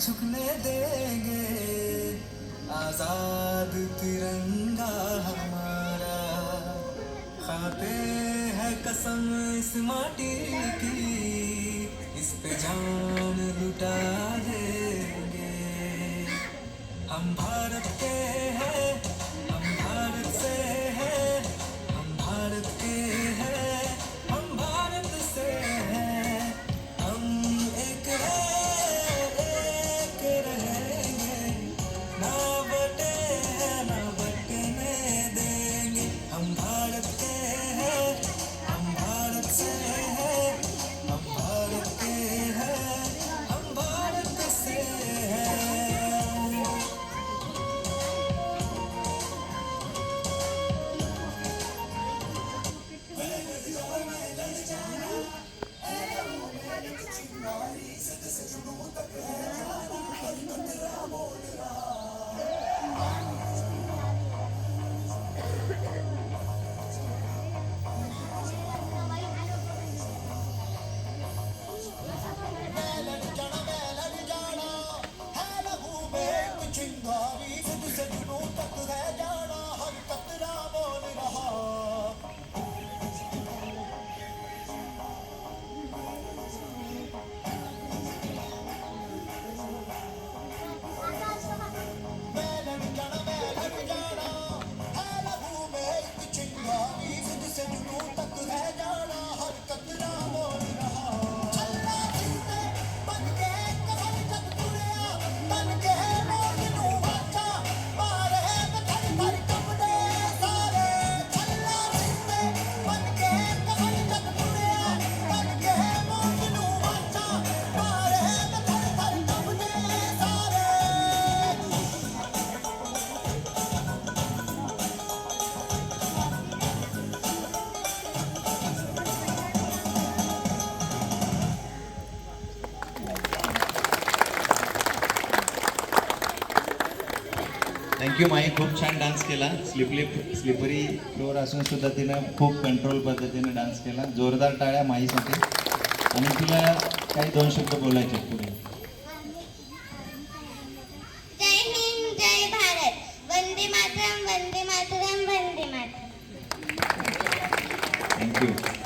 झुकने देंगे, आजाद तिरंगा हमारा। खाते हैं कसम इस माटी की, इस पे जान लुटा देंगे। हम भारत के हैं, हम भारत से हैं, हम भारत के हैं, हम भारत से हैं। हम एक हैं, एक रहेंगे, ना बटे ना बटने देंगे। हम भारत के हैं, हम भारत से हैं, हम भारत के हैं, हम भारत से हैं। थँक्यू माई, खूप छान डान्स केला. स्लिपरी फ्लोअर असून सुद्धा तिनं खूप कंट्रोल पद्धतीने डान्स केला. जोरदार टाळ्या माईसाठी. आणि तिला काही 2 शब्द बोलायचे पुढे. जय हिंद, जय भारत, वंदे मातरम, वंदे मातरम, वंदे मातरम. थँक्यू.